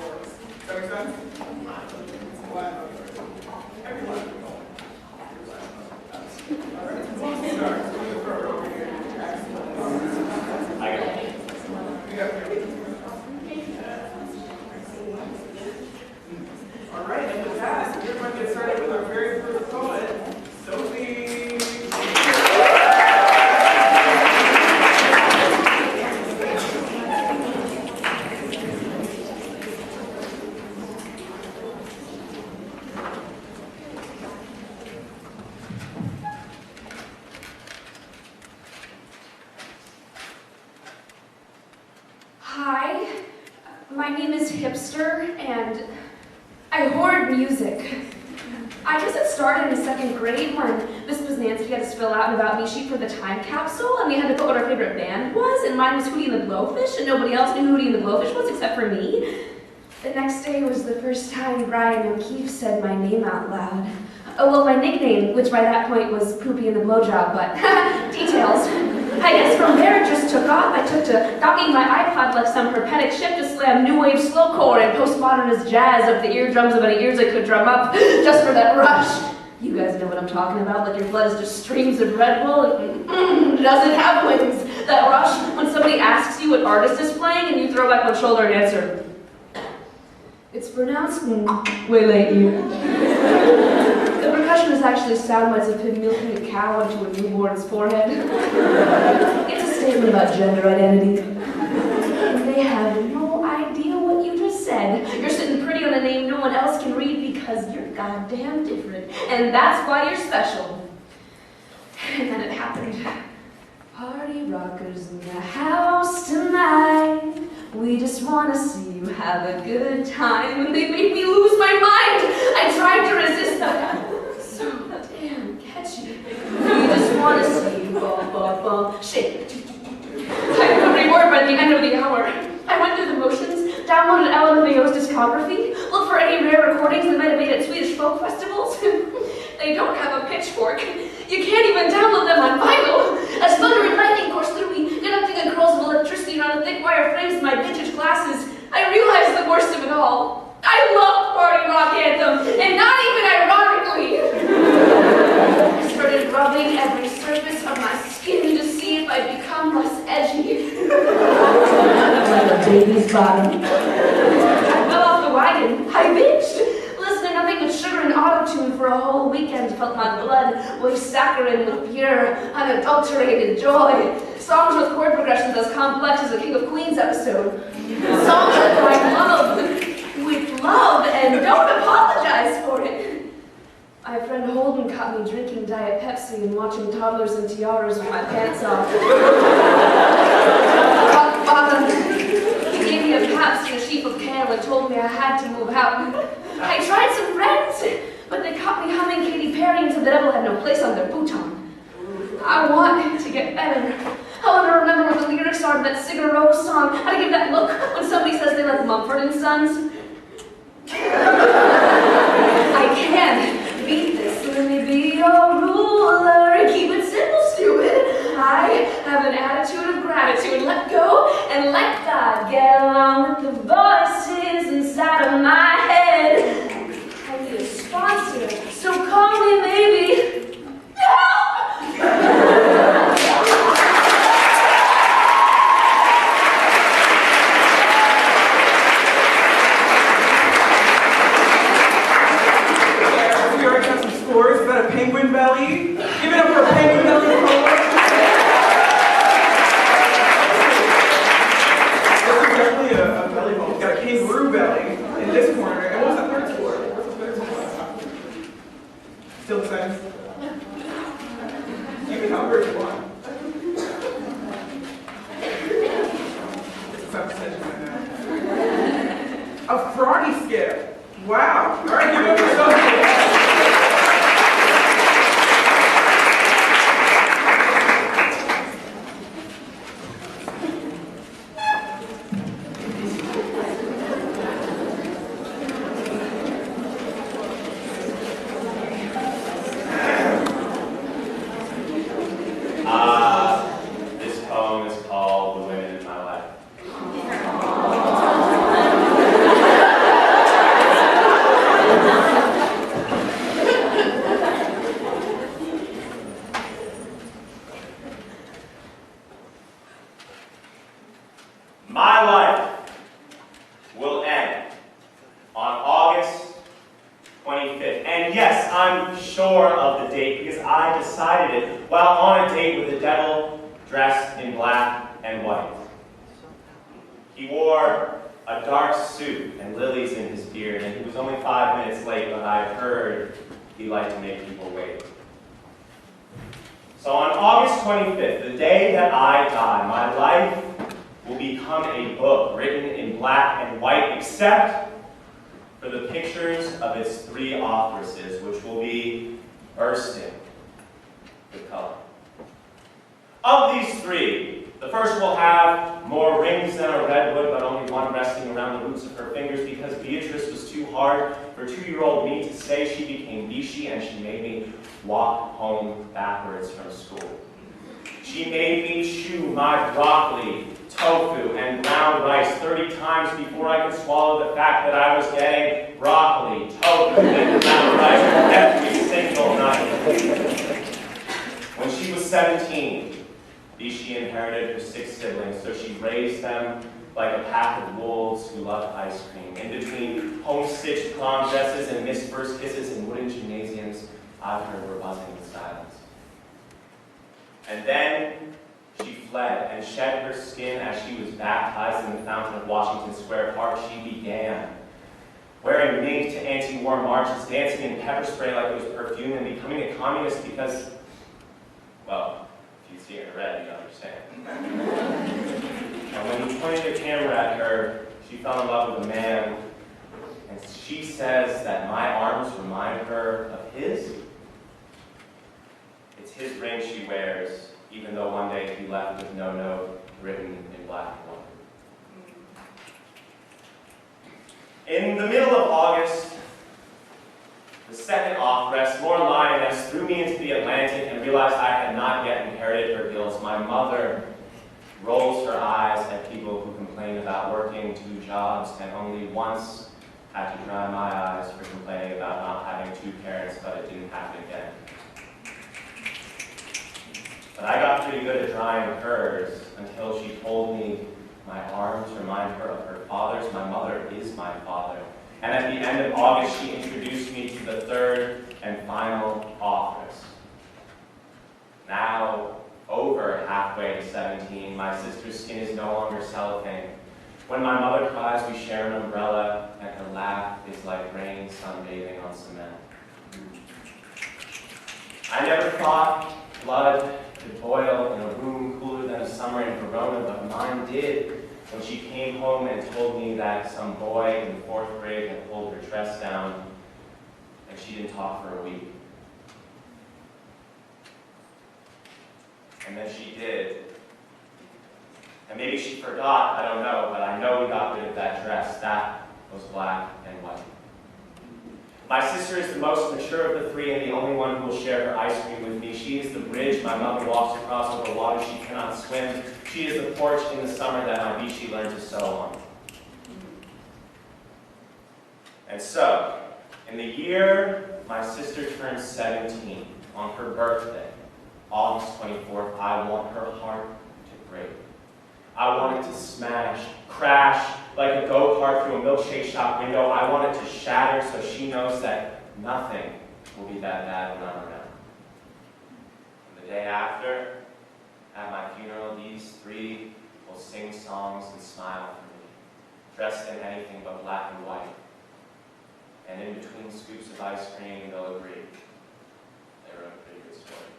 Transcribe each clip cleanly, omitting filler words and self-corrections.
Does that make sense? Everyone. All right, we'll start. So we're going to throw it over here. I got it. All right, and with that, we're going to get started with our very first poet, Sophie. Hi, my name is Hipster, and I hoard music. I guess it started in second grade when Miss Nancy had us fill out an about me sheet for the time capsule, and we had to put what our favorite band was, and mine was Hootie and the Blowfish, and nobody else knew who Hootie and the Blowfish was except for me. The next day was the first time Brian O'Keefe said my name out loud. Oh, well, my nickname, which by that point was Poopy and the Blowjob, but details. I guess from there it just took off. I took to docking my iPod like some herpetic ship to slam new wave slowcore and postmodernist jazz up the eardrums of any ears I could drum up just for that rush. You guys know what I'm talking about, like your blood is just streams of Red Bull and doesn't have wings. That rush when somebody asks you what artist is playing and you throw back one shoulder and answer. It's pronounced way late you. The percussion is actually sound bites of him milking a cow into a newborn's forehead. It's a statement about gender identity. And they have no idea what you just said. You're sitting pretty on a name no one else can read because you're goddamn different. And that's why you're special. And then it happened. Party rockers in the house tonight. We just want to see you have a good time. And they made me lose my mind. I tried to resist that. So damn catchy. We just want to see you bum, bum, bum, shake. I got reward by the end of the hour. I went through the motions, downloaded LMFAO's discography, looked for any rare recordings they might have made at Swedish folk festivals. They don't have a pitchfork. You can't even download them on vinyl. As thunder and lightning course through me, conducting a curls of electricity around the thick wire frames of my vintage glasses, I realized the worst of it all. I love Party Rock Anthem, and not even ironically. I started rubbing every surface of my skin to see if I'd become less edgy. Like a baby's bottom. I fell off the wagon. I bitched. Listening to nothing but sugar and auto-tune for a whole weekend felt my blood wave saccharine with pure, unadulterated joy. Songs with chord progressions as complex as a King of Queens episode. Songs that I love with love and don't apologize for it. My friend Holden caught me drinking Diet Pepsi and watching toddlers in tiaras with my pants off. Rock bottom. He gave me a Pabst and a sheaf of kale and told me I had to move out. I tried some friends, but they caught me humming Katy Perry and said the devil had no place on their futon. I want to get better. I want to remember what the lyrics are of that Sigur Rós song, how to give that look when somebody says they like Mumford & Sons. I can beat this. Let me be your ruler. Keep it simple, stupid. I have an attitude of gratitude. Let go and let God get along with the voices inside of my head. I need a sponsor, so call me maybe. Help! Is that a penguin belly? Give it up for a penguin belly. This is definitely a belly bump. It's got a kangaroo belly in this corner. And what's the third score? What's the third score? Still the same? You can number if you want. It's a 7% right now. A froggy skip. Wow. All right, give it up for something. This poem is called The Women in My Life. I'm sure of the date because I decided it while on a date with the devil dressed in black and white. He wore a dark suit and lilies in his beard, and he was only 5 minutes late, but I heard he liked to make people wait. So on August 25th, the day that I die, my life will become a book written in black and white, except for the pictures of its 3 authoresses, which will be bursting with color. Of these 3, the first will have more rings than a redwood, but only one resting around the roots of her fingers because Beatrice was too hard for 2-year-old me to say. She became Vichy, and she made me walk home backwards from school. She made me chew my broccoli, tofu, and brown rice 30 times before I could swallow the fact that I was getting broccoli, tofu, and brown rice every single night. When she was 17, Vichy inherited her 6 siblings, so she raised them like a pack of wolves who loved ice cream. In between home-stitched prom dresses and missed first kisses in wooden gymnasiums, I've heard were buzzing in silence. And then she fled and shed her skin as she was baptized in the fountain of Washington Square Park. She began wearing mink to anti-war marches, dancing in pepper spray like it was perfume, and becoming a communist because, well, if you see it in red, you understand. And when he pointed the camera at her, she fell in love with a man, and she says that my arms remind her of his. It's his ring she wears, even though one day he left with no note written in black and white. In the middle of August, the second authoress, more lioness, threw me into the Atlantic and realized I had not yet inherited her gills. My mother rolls her eyes at people who complain about working 2 jobs and only once had to dry my eyes for complaining about not having 2 parents, but it didn't happen again. But I got pretty good at drying hers until she told me my arms remind her of her father's. My mother is my father. And at the end of August, she introduced me to the 3rd and final authoress. Now, over halfway to 17, my sister's skin is no longer cellophane. When my mother cries, we share an umbrella, and her laugh is like rain sunbathing on cement. I never thought blood could boil in a room cooler than a summer in Verona, but mine did when she came home and told me that some boy in 4th grade had pulled her dress down and she didn't talk for a week. And then she did. And maybe she forgot, I don't know, but I know we got rid of that dress. That was black and white. My sister is the most mature of the 3 and the only one who will share her ice cream with me. She is the bridge my mother walks across over water she cannot swim. She is the porch in the summer that my Vichy learned to sew on. And so, in the year my sister turned 17, on her birthday, August 24th, I want her heart to break. I want it to smash, crash, like a go-kart through a milkshake shop window. I want it to shatter so she knows that nothing will be that bad when I'm around. And the day after, at my funeral, these 3 will sing songs and smile for me, dressed in anything but black and white. And in between scoops of ice cream, they'll agree. They wrote a pretty good story.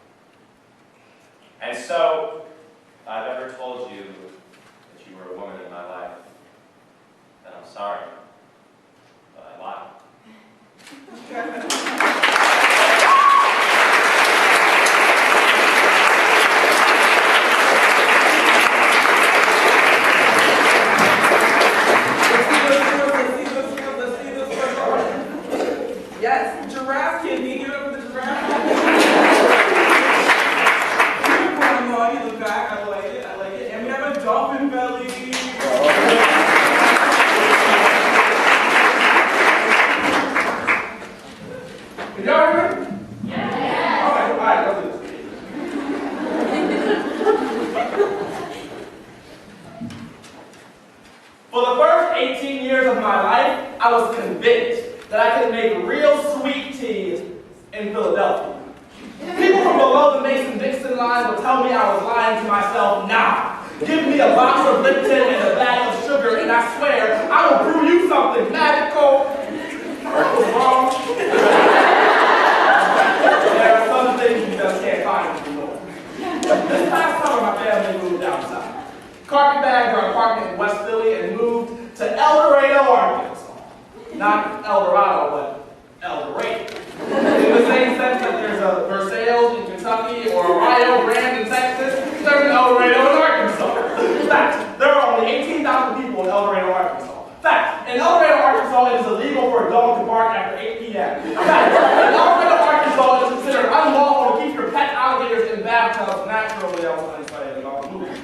And so, if I've ever told you that you were a woman in my life, then I'm sorry, but I lied. Yes, giraffe kidney. Give it up for the giraffe. Unicorn log in the back. I like it. I like it. And we have a dolphin belly. Did y'all hear me? Yeah. All right, let's do this. For the first 18 years of my life, I was convinced that I could make real sweet tea in Philadelphia. People from below the Mason-Dixon line would tell me I was lying to myself. Nah, give me a box of Lipton and a bag of sugar, and I swear I will brew you something magical. I was wrong. There are some things you just can't find anymore. This past summer, my family moved down south. Carpetbagged our apartment in West Philly and moved to El Dorado, Arkansas. Not El Dorado, but El Dorado. In the same sense that there's a Versailles in Kentucky or a Rio Grande in Texas, there's an El Dorado in Arkansas. Fact, there are only 18,000 people in El Dorado, Arkansas. Fact, in El Dorado, Arkansas, it is illegal for a dog to bark after 8 p.m. Fact, in El Dorado, Arkansas, it is considered unlawful to keep your pet alligators in bathtubs. Naturally, I was unexcited about the movie.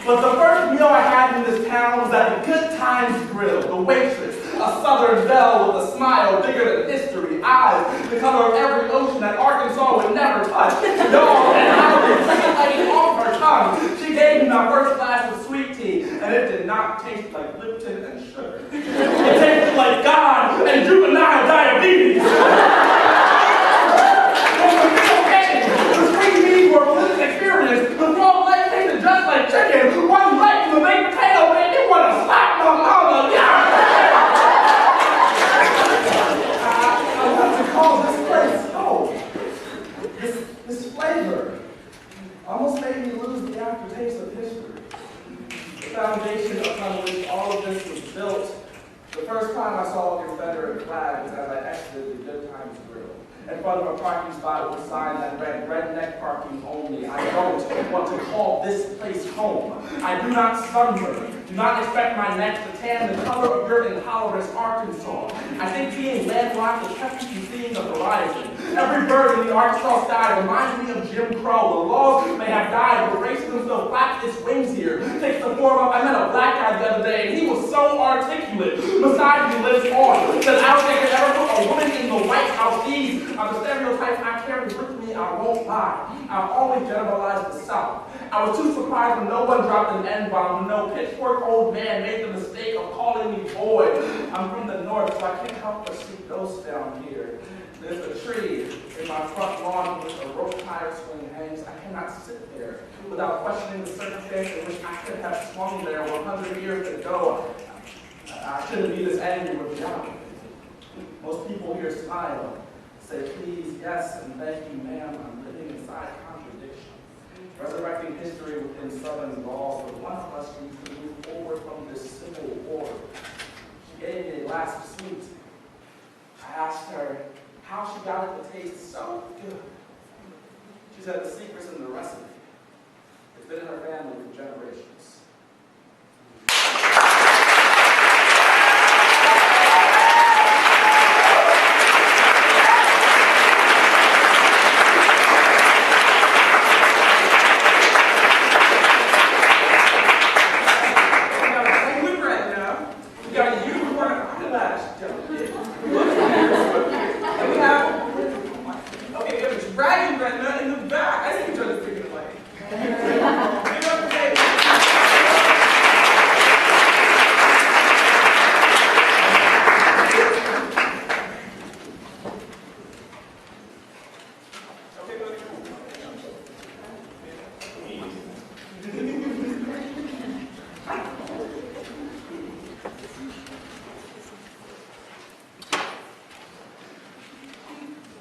But the first meal I had in this town was at the Good Times Grill. The waitress, a southern belle with a smile bigger than history, eyes the color of every ocean that Arkansas would never touch. Y'all, and I was circulating off her tongue. She gave me my first glass of sweet tea, and it did not taste like Lipton and sugar. It tasted like God and juvenile diabetes. When the meal came, the sweet tea were a religious experience. The raw leg tasted just like chicken. One leg from the baked potato made me want to slap my mama. Yeah. I want to call this place home. This flavor almost made me lose the aftertaste of history. The foundation upon which all of this was built. The first time I saw a Confederate flag was as I exited the Good Times Grill, in front of a parking spot with a sign that read redneck parking only. I don't want to call this place home. I do not sunburn. Do not expect my neck to tan the color of your intolerance, Arkansas. I think being landlocked has kept you from seeing the horizon. Every bird in the Arkansas sky reminds me of Jim Crow. The laws may have died, but racism still flaps its wings here. Takes the form of, I met a black guy the other day, and he was so articulate. Misogyny lives on. Says I don't think they ever put a woman in the White House. These are the stereotypes I carry with me. I won't lie. I've always generalized the South. I was too surprised when no one dropped an N-bomb, when no pitchfork old man made the mistake of calling me boy. I'm from the north, so I can't help but see ghosts down here. There's a tree in my front lawn with a rope tire swing hangs. I cannot sit there without questioning the circumstance in which I could have swung there 100 years ago. I shouldn't be this angry with y'all. Most people here smile, say please, yes, and thank you, ma'am. I'm living inside contradiction. Resurrecting history within Southern laws, but one of us needs to move forward from this civil war. She gave me a glass of sweet. I asked her how she got it to taste so good. She said the secret's in the recipe. It's been in her family for generations.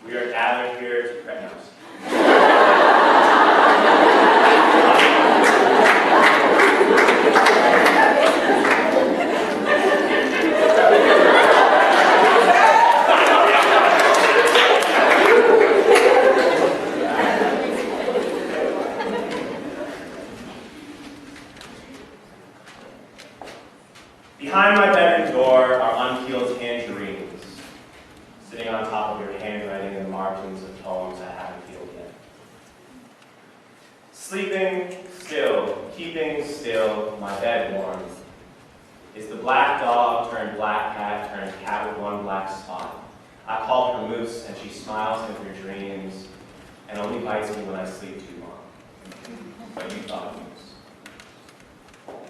We are gathered here to pray. Behind my bedroom door are unpeeled tangerines, sitting on top of your handwriting and margins of poems I haven't peeled yet. Sleeping still, keeping still, my bed warm, is the black dog turned black cat turned cat with one black spot. I call her Moose, and she smiles in her dreams, and only bites me when I sleep too long. But you thought Moose.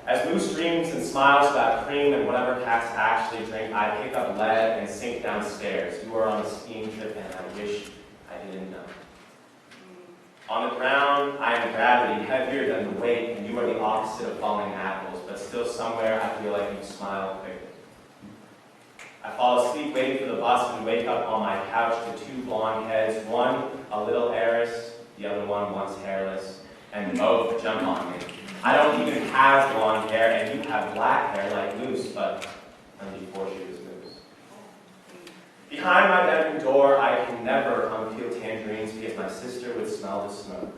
As Moose dreams and smiles about cream and whatever cats actually drink, I pick up lead and sink downstairs. You are on a skiing trip and I wish I didn't know. On the ground, I am gravity, heavier than the weight, and you are the opposite of falling apples, but still somewhere I feel like you smile quickly. I fall asleep waiting for the bus and wake up on my couch to two blonde heads, one a little heiress, the other one once hairless, and both jump on me. I don't even have blonde hair, and you have black hair like Moose, but only before she was Moose. Behind my bedroom door, I can never unpeel tangerines because my sister would smell the smoke.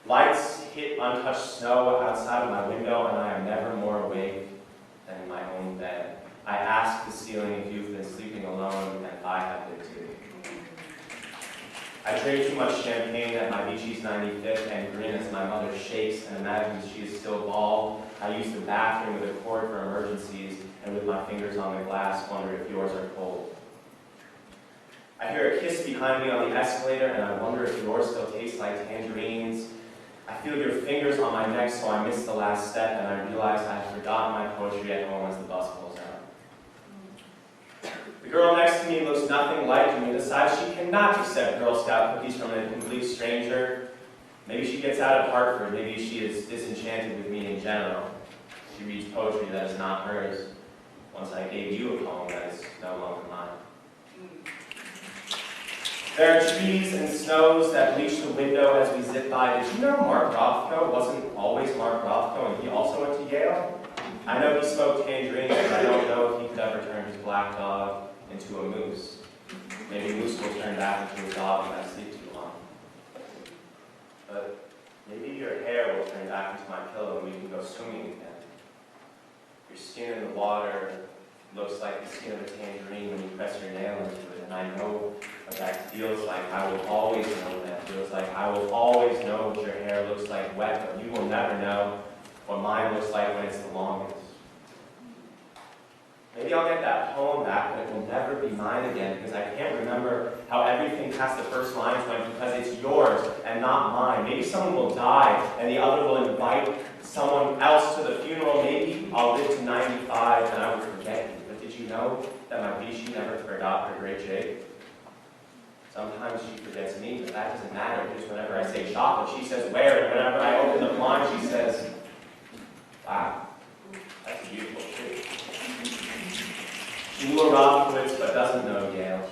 Lights hit untouched snow outside of my window, and I am never more awake than in my own bed. I ask the ceiling if you've been sleeping alone, and I have been too. I drink too much champagne at my Vichy's 95th and grin as my mother shakes and imagines she is still bald. I use the bathroom with a cord for emergencies, and with my fingers on the glass, wonder if yours are cold. I hear a kiss behind me on the escalator, and I wonder if yours still tastes like tangerines. I feel your fingers on my neck, so I miss the last step, and I realize I have forgotten my poetry at home as the bus pulls out. The girl next to me looks nothing like me and decides she cannot accept Girl Scout cookies from a complete stranger. Maybe she gets out of Hartford. Maybe she is disenchanted with me in general. She reads poetry that is not hers. Once I gave you a poem that is no longer mine. There are trees and snows that bleach the window as we zip by. Did you know Mark Rothko wasn't always Mark Rothko and he also went to Yale? I know he smoked tangerines, but I don't know if he could ever turn his black dog into a moose. Maybe Moose will turn back into a dog if I sleep too long. But maybe your hair will turn back into my pillow and we can go swimming again. Your skin in the water looks like the skin of a tangerine when you press your nail into it, and I know what that feels like. I will always know what that feels like. I will always know what your hair looks like wet, but you will never know what mine looks like when it's the longest. Maybe I'll get that poem back, but it will never be mine again because I can't remember how everything past the first lines went because it's yours and not mine. Maybe someone will die and the other will invite someone else to the funeral. Maybe I'll live to 95 and I will forget you. But did you know that my Vichy never forgot her great Jake? Sometimes she forgets me, but that doesn't matter because whenever I say chocolate, she says where, and whenever I open the blind, she says, wow, that's a beautiful tree. She knew a Rockowitz, but doesn't know Yale.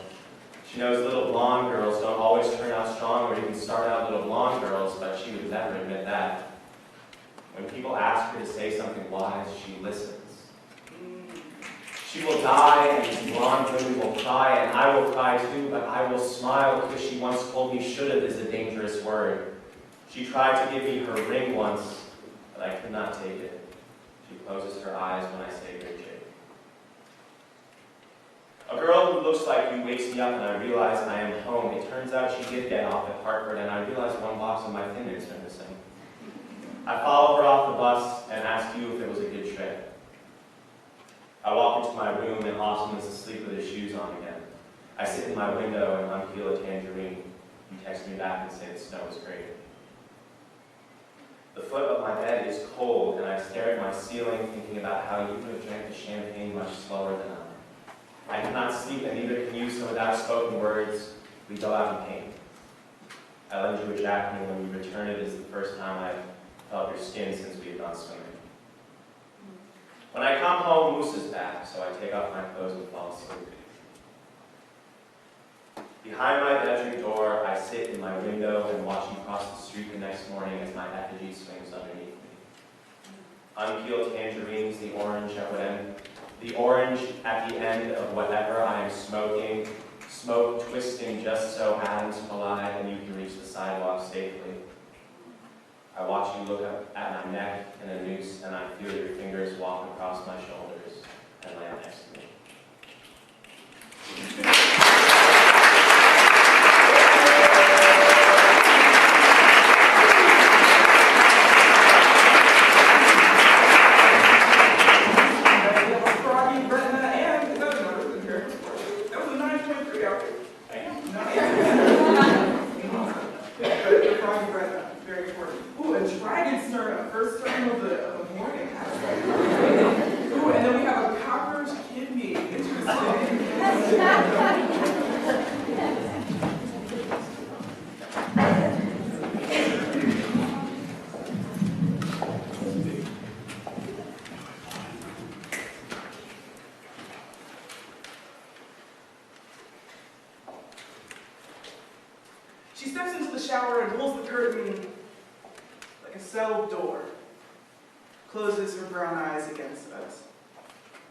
She knows little blonde girls don't always turn out strong or even start out little blonde girls, but she would never admit that. When people ask her to say something wise, she listens. She will die, and these blonde women will cry, and I will cry too, but I will smile because she once told me should've is a dangerous word. She tried to give me her ring once, but I could not take it. She closes her eyes when I say great Jake. A girl who looks like you wakes me up and I realize I am home. It turns out she did get off at Hartford and I realize one box of my fingers are missing. I follow her off the bus and ask you if it was a good trip. I walk into my room and Austin is asleep with his shoes on again. I sit in my window and unpeel a tangerine. You text me back and say the snow is great. The foot of my bed is cold and I stare at my ceiling thinking about how you would have drank the champagne much slower than I cannot sleep, and neither can you, so without spoken words, we go out and paint. I lend you a jacket, and when you return it is the first time I've felt your skin since we have gone swimming. When I come home, Moose is back, so I take off my clothes and fall asleep. Behind my bedroom door, I sit in my window and watch you cross the street the next morning as my effigy swings underneath me. Unpeeled tangerines, the orange at the end of whatever I am smoking, smoke twisting just so atoms collide and you can reach the sidewalk safely. I watch you look up at my neck in a noose and I feel your fingers walk across my shoulders and land next to me. Ooh, a dragon start, first turn of the morning. She steps into the shower and pulls the curtain like a cell door, closes her brown eyes against us.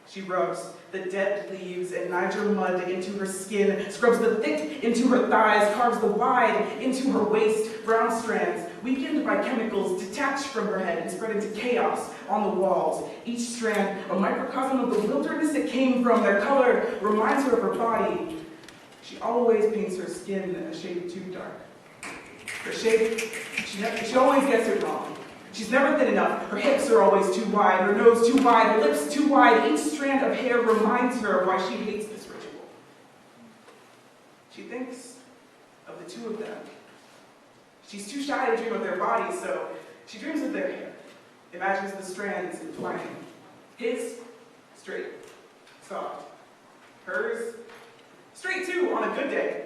She rubs the dead leaves and Niger mud into her skin, scrubs the thick into her thighs, carves the wide into her waist, brown strands, weakened by chemicals, detached from her head and spread into chaos on the walls. Each strand, a microcosm of the wilderness it came from. Their color reminds her of her body. She always paints her skin a shade too dark. Her shape, she always gets it wrong. She's never thin enough. Her hips are always too wide, her nose too wide, her lips too wide. Each strand of hair reminds her of why she hates this ritual. She thinks of the two of them. She's too shy to dream of their bodies, so she dreams of their hair. Imagines the strands entwining. His, straight, soft. Hers, straight too, on a good day.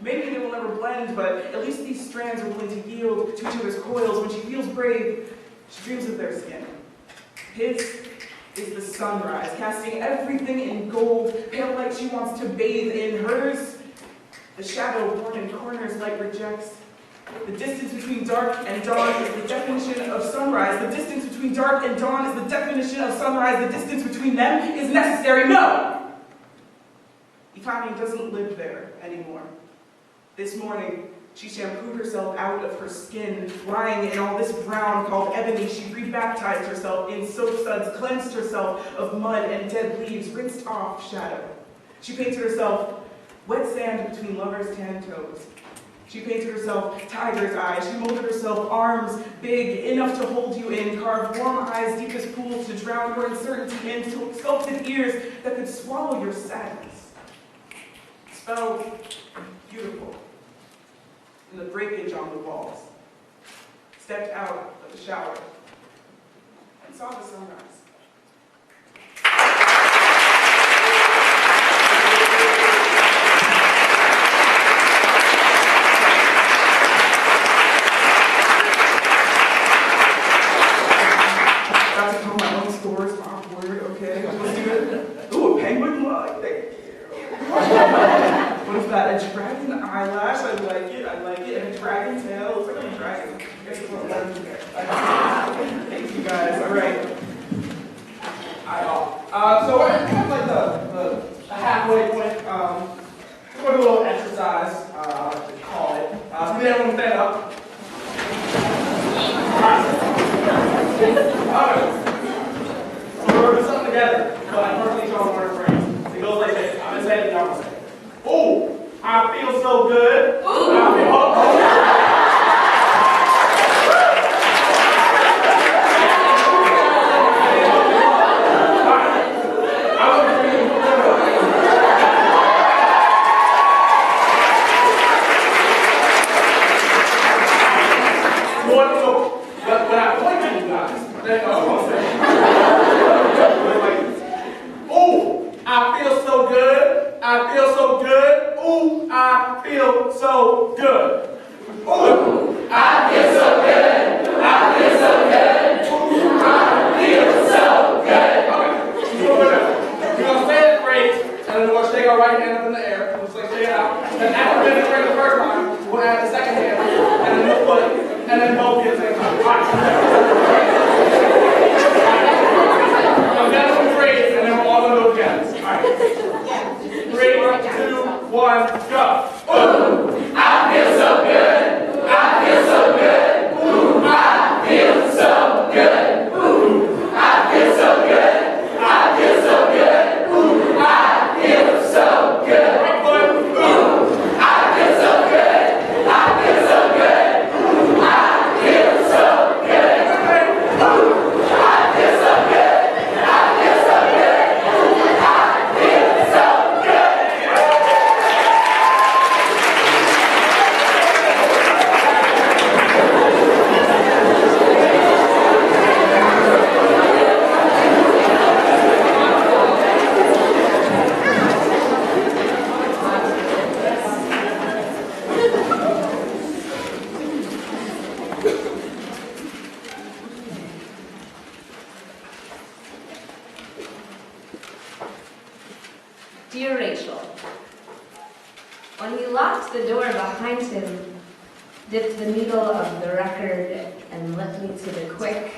Maybe they will never blend, but at least these strands are willing to yield to each other's coils. When she feels brave, she dreams of their skin. His is the sunrise, casting everything in gold, pale light she wants to bathe in. Hers, the shadow born in corners light rejects. The distance between dark and dawn is the definition of sunrise. The distance between dark and dawn is the definition of sunrise. The distance between them is necessary. No! Ifani doesn't live there anymore. This morning, she shampooed herself out of her skin, lying in all this brown called ebony. She rebaptized herself in soap suds, cleansed herself of mud and dead leaves, rinsed off shadow. She painted herself wet sand between lovers' tan toes. She painted herself tiger's eyes. She molded herself arms big, enough to hold you in, carved warm eyes deep as pools to drown your uncertainty in, sculpted ears that could swallow your sadness. Spelled beautiful in the breakage on the walls. Stepped out of the shower and saw the sunrise. Got to tell my own scores, awkward, okay? Let's do it. Ooh, a penguin mug, thank you. What is that? A dragon eyelash? I like it. And a dragon tail. Looks like a dragon. I guess it's what I'm learning there. Thank you guys. All right. So we're kind of like the halfway point. We're going to do a little exercise, I like to call it. So then everyone stand up. All right. So we're going to do something together. But I first need y'all to learn a phrase. It goes like this. I'm going to say it and y'all going to say it. Ooh, I feel so good. Ooh. I feel, when I point to you guys, then I want to say, ooh, I feel so good. I feel so good. Ooh, I feel so good. Ooh, I feel so good. I feel so good. Ooh, I feel so good. Okay, so we're going to say the phrase, and then we're going to shake our right hand up in the air. We'll say shake it out. Then after we finish the first time, we'll add the second hand, and then we'll put it, and then both at the same time. All right. So that's the phrase, and then we're all going to do it again. All right. 3, 2, 1, go. Ooh, I feel so good. I feel so good. Ooh, I feel so good. Ooh, I feel so good. I feel so good. Ooh, I feel so good. Right foot. Ooh, I feel so good. I feel so good. Ooh, I feel so good. Ooh, I feel so good. I feel so good. Ooh, I feel so good. Dear Rachel, when he locked the door behind him, dipped the needle of the record, and left me to the quick,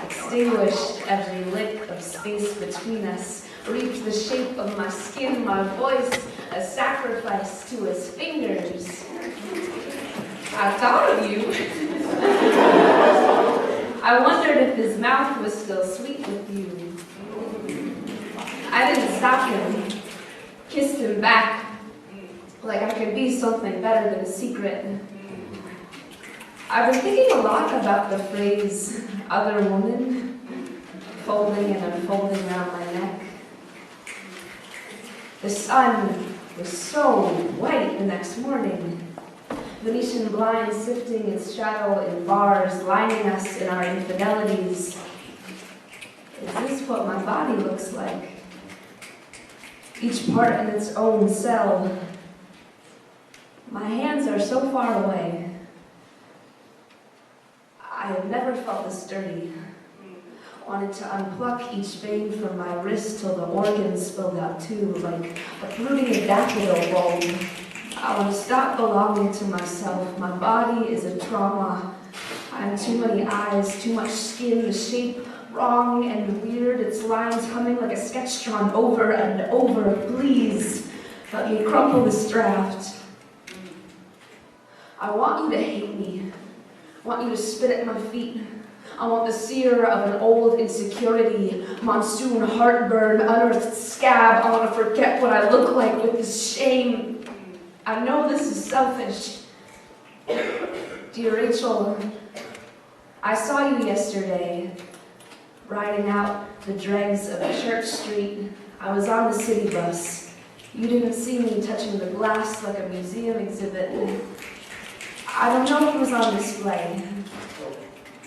extinguished every lick of space between us, reaped the shape of my skin, my voice, a sacrifice to his fingers. I thought of you. I wondered if his mouth was still sweet with you. I didn't stop him, kissed him back, like I could be something better than a secret. I've been thinking a lot about the phrase, other woman, folding and unfolding around my neck. The sun was so white the next morning. Venetian blinds sifting its shadow in bars, lining us in our infidelities. Is this what my body looks like? Each part in its own cell. My hands are so far away. I have never felt this dirty. Wanted to unpluck each vein from my wrist till the organs spilled out too, like uprooting a daffodil bulb. I want to stop belonging to myself. My body is a trauma. I have too many eyes, too much skin, the shape wrong and weird, its lines humming like a sketch drawn over and over. Please, let me crumple this draft. I want you to hate me. I want you to spit at my feet. I want the sear of an old insecurity, monsoon heartburn, unearthed scab. I want to forget what I look like with this shame. I know this is selfish. Dear Rachel, I saw you yesterday, riding out the dregs of Church Street. I was on the city bus. You didn't see me touching the glass like a museum exhibit. I don't know what was on display.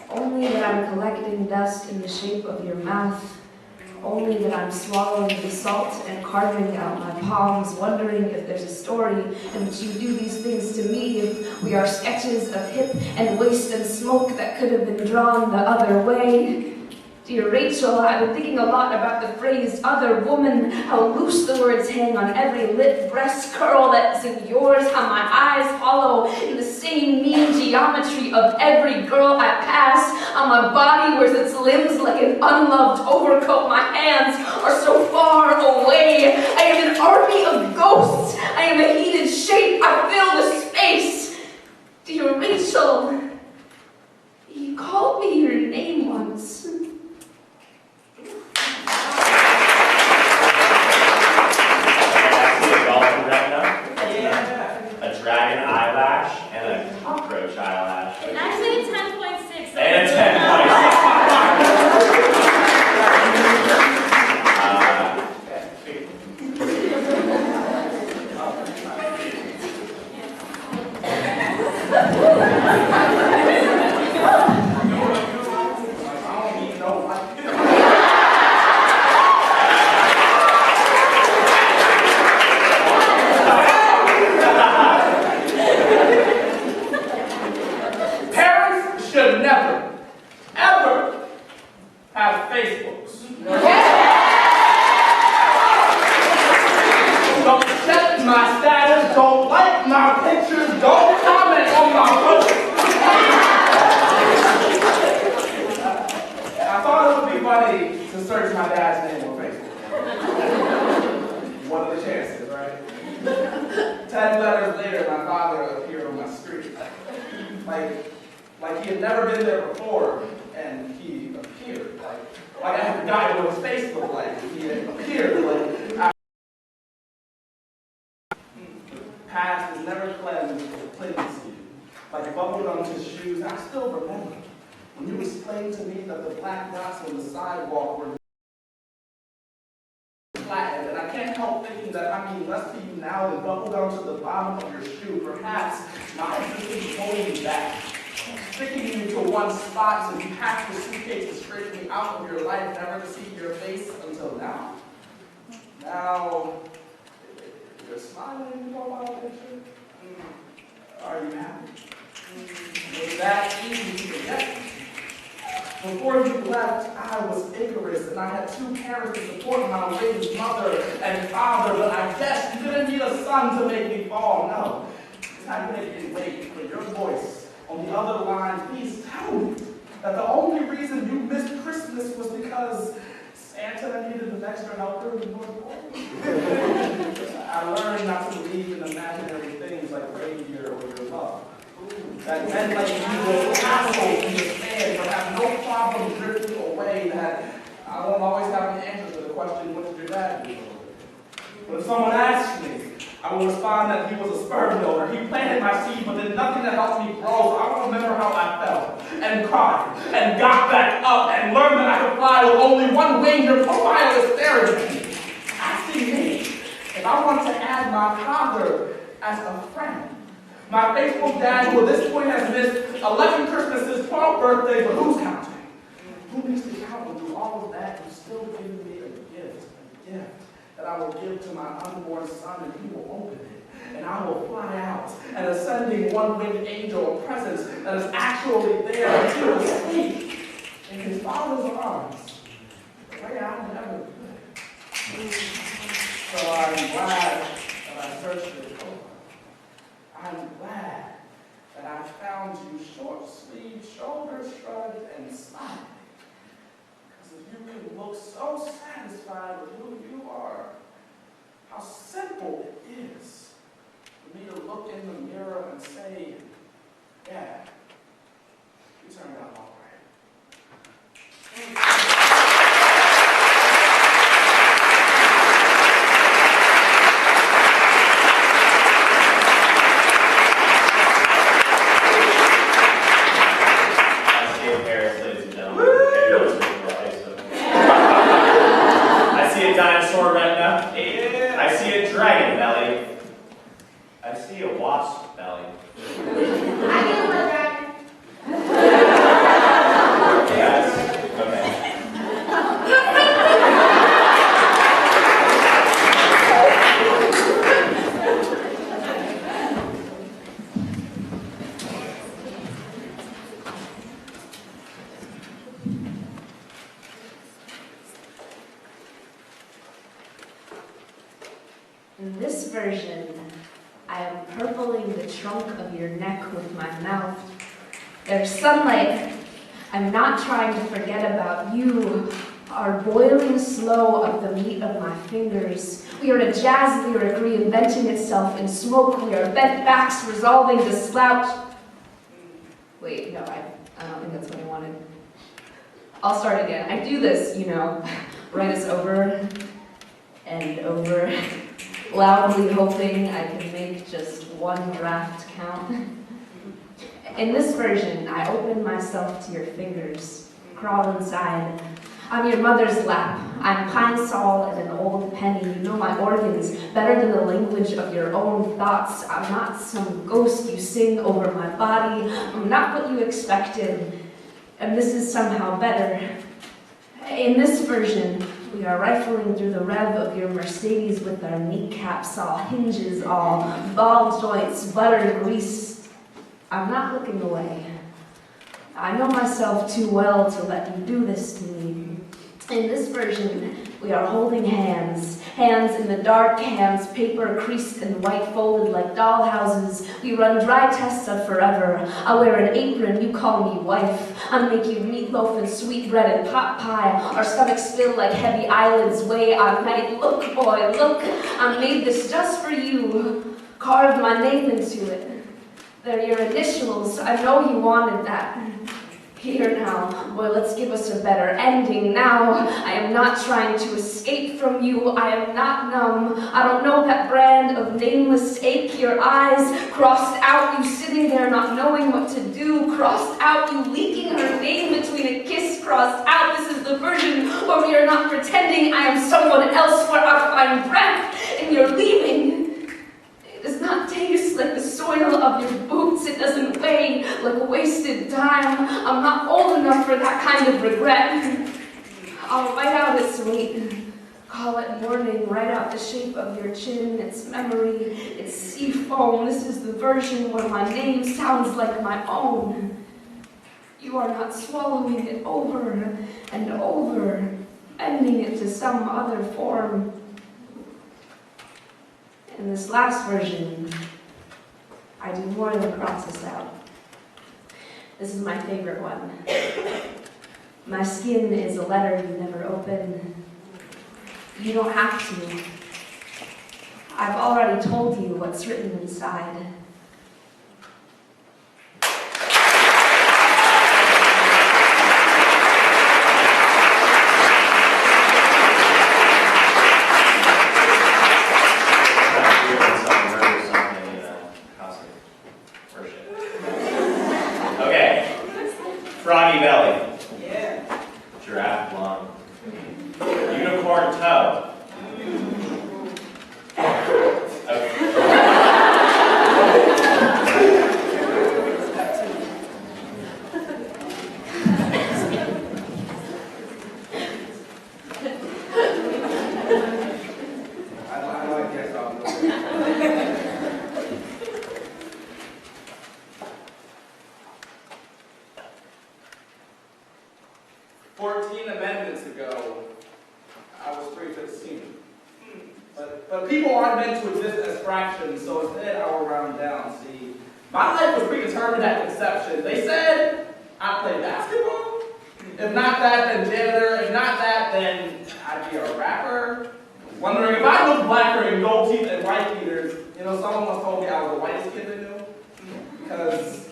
Only that I'm collecting dust in the shape of your mouth. Only that I'm swallowing the salt and carving out my palms, wondering if there's a story in which you do these things to me, if we are sketches of hip and waste and smoke that could have been drawn the other way. Dear Rachel, I've been thinking a lot about the phrase other woman, how loose the words hang on every lip, breast curl that's in yours, how my eyes follow in the same mean geometry of every girl I pass, how my body wears its limbs like an unloved overcoat, my hands are so far away. I am an army of ghosts, I am a heated shape, I fill the space. Dear Rachel, you called me your name once. A dragon eyelash and a cockroach eyelash. And I say 10.6. And a 10.6. Like he had never been there before, and he appeared. Like I had forgotten what his face looked like. He had appeared. Like past is never cleansed with clemency. Like it bubbled onto his shoes. And I still remember when you explained to me that the black dots on the sidewalk were flattened, and I can't help thinking that I mean less to you now than bubbled onto the bottom of your shoe. Perhaps my existence holding you back, sticking you to one spot so you packed the suitcase to straighten me out of your life, never to see your face until now. Now, you're smiling in your profile picture. Are you happy? Was that easy to forget? Before you left, I was vigorous and I had 2 parents to support my raised mother and father, but I guess you didn't need a son to make me fall, no. It's not to make me wait for your voice on the other line. Please tell me that the only reason you missed Christmas was because Santa needed an extra helper in North Pole. I learned not to believe in imaginary things like reindeer or your love. That men like you will castle in the sand but have no problem drifting away, that I won't always have the answer to the question, what did your dad do? But if someone asks me, I will respond that he was a sperm donor. He planted my seed, but did nothing to help me grow. So I will remember how I felt, and cried, and got back up, and learned that I could fly with only one wing. Your profile is staring at me, asking me if I want to add my father as a friend. My faithful dad, who at this point has missed 11 Christmases, 12 birthdays, but who's counting? Who needs to count and do all of that? You've still given me a gift that I will give to my unborn son, and he will open it. And I will fly out, and ascending one-winged angel, a presence that is actually there, and he will sleep in his father's arms, the way I never could. So I'm glad that I searched it over. I'm glad that I found you short-sleeved, shoulder-shrugged, and smiling. Because if you can look so satisfied with who you are, how simple it is for me to look in the mirror and say, yeah, you turned out all right. Dinosaur retina. I see a dragon belly. I see a wasp belly. I get my dragon. Yes. Okay. In this version, I am purpling the trunk of your neck with my mouth. There's sunlight. I'm not trying to forget about you. Our boiling slow of the meat of my fingers. We are a jazz lyric reinventing itself in smoke. We are bent backs resolving to slouch. Wait, no, I don't think that's what I wanted. I'll start again. I do this, write us over and over. Loudly hoping I can make just one draft count. In this version, I open myself to your fingers, crawl inside. I'm your mother's lap. I'm pine sol and an old penny. You know my organs better than the language of your own thoughts. I'm not some ghost you sing over my body. I'm not what you expected, and this is somehow better. In this version, we are rifling through the rev of your Mercedes with our kneecaps all, hinges all, ball joints, butter grease. I'm not looking away. I know myself too well to let you do this to me. In this version, we are holding hands. Hands in the dark, hands paper creased and white folded like doll houses. We run dry tests of forever. I wear an apron, you call me wife. I make you meatloaf and sweet bread and pot pie. Our stomachs fill like heavy eyelids way I might. Look, boy, look, I made this just for you. Carved my name into it. They're your initials. I know you wanted that. Here now, boy, let's give us a better ending now. I am not trying to escape from you. I am not numb. I don't know that brand of nameless ache. Your eyes crossed out, you sitting there not knowing what to do. Crossed out, you leaking her name between a kiss. Crossed out, this is the version where we are not pretending I am someone else, where I find breath and you're leaving. It does not taste like the soil of your boots. It doesn't weigh like a wasted dime. I'm not old enough for that kind of regret. I'll write out its weight. Call it morning. Write out the shape of your chin, its memory, its sea foam. This is the version where my name sounds like my own. You are not swallowing it over and over bending it to some other form. In this last version, I do more than cross this out. This is my favorite one. My skin is a letter you never open. You don't have to. I've already told you what's written inside. Okay. Froggy belly. Yeah. Giraffe lung. Unicorn toe. I know I guess I'll do it. 14 amendments ago, I was 315. But people aren't meant to exist as fractions, so instead I will round down. See, my life was predetermined at conception. They said I play basketball. If not that, then janitor. If not that, then I'd be a rapper. Wondering if I look blacker in gold teeth and white beaters. You know, someone once told me I was the whitest kid they knew because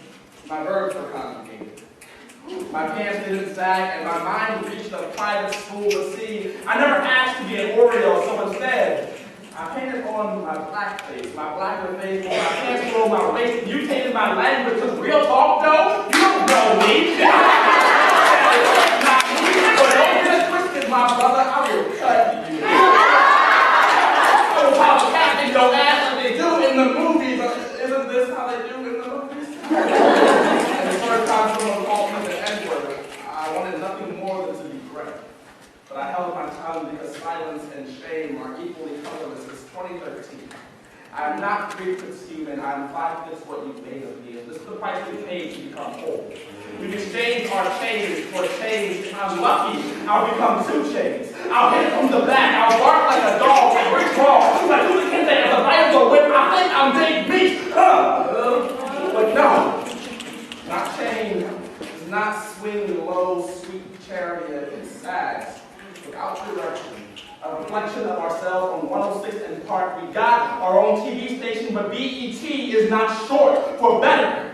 my verbs were conjugated. My pants didn't sag, and my mind reached a private school to see. I never asked to be an Oreo, so instead, I painted on my black face, my blacker face, my pants below my waist, mutated my language, because real talk, though, you don't know me. Not me, but don't get it twisted, my brother, I will cut you. Oh, how Captain don't ask what they do in the movies. Isn't this how they do in the movies? And the first time someone called me the N-word, I wanted nothing more than to be great. But I held my tongue because silence and shame are equally colorless. It's 2013. I am not 3/5 human. I am 5/5 what you made of me. And this is the price we paid to become whole. We've exchanged our chains for change. If I'm lucky, I'll become 2 chains. I'll hit it from the back. I'll bark like a dog and Rick Ross. Like who can say as a bite of the whip? I think I'm Dave Beach. But no, not chain. Does not swing low, sweet chariot. It sags without direction. A reflection of ourselves on 106 and Park. We got our own TV station, but BET is not short for better.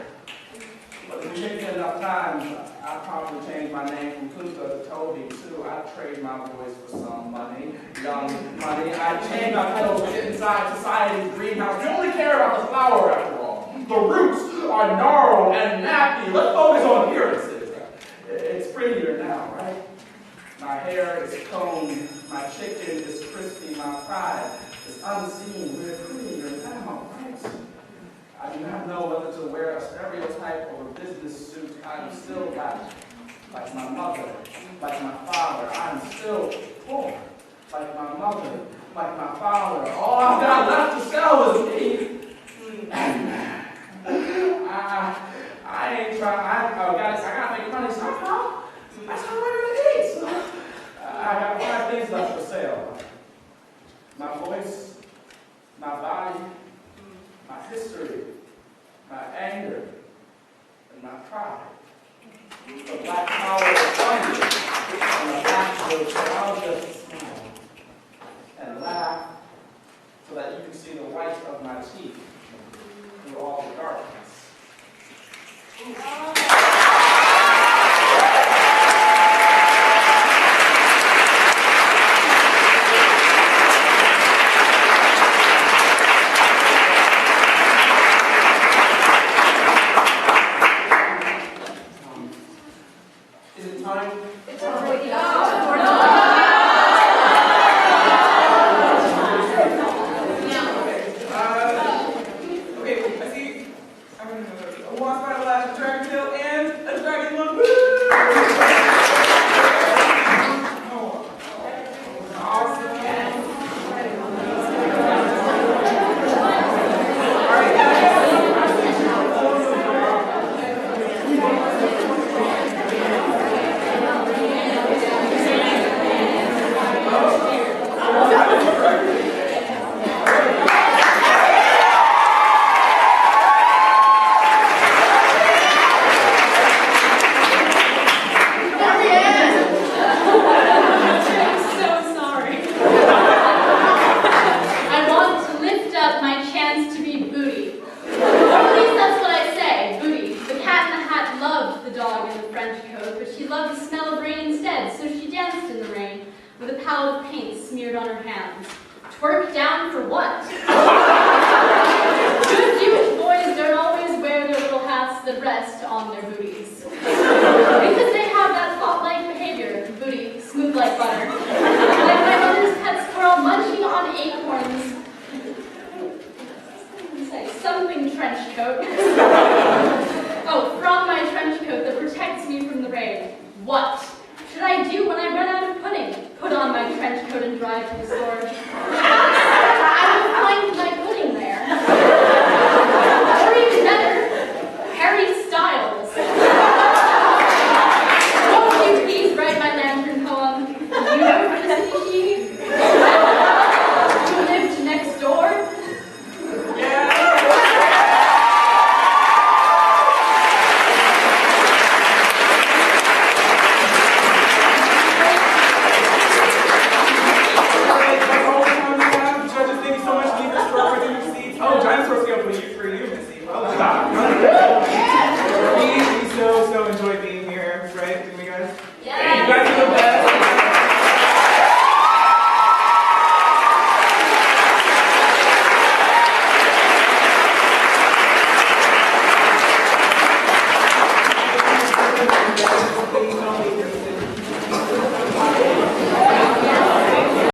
But if we take it enough times, I'll probably change my name from Kunta to Toby too. I'd trade my voice for some money, young money. I'd change my petals to get inside society's greenhouse. We only care about the flower after all. The roots are gnarled and nappy. Let's focus on appearances. It's prettier now, right? My hair is combed, my chicken is crispy, my pride is unseen. We're prettier now, right? I do not know whether to wear a stereotype or a business suit. I'm still black, like my mother, like my father. I'm still poor, like my mother, like my father. All I've got left to sell is me. I ain't trying. I gotta make money somehow. That's how we're gonna eat. So I have 5 things left for sale: my voice, my body, my history, my anger, and my pride. The black power is funny, and the black will allow us to smile and laugh so that you can see the white of my teeth through all the darkness. lines. Twerk down for what? Good Jewish boys don't always wear their little hats that rest on their booties. Because they have that thought-like behavior, booty, smooth like butter. Like my mother's pet squirrel munching on acorns. Say, something trench coat. Oh, from my trench coat that protects me from the rain. What should I do when I run out of pudding? Put on my trench coat and drive to the store.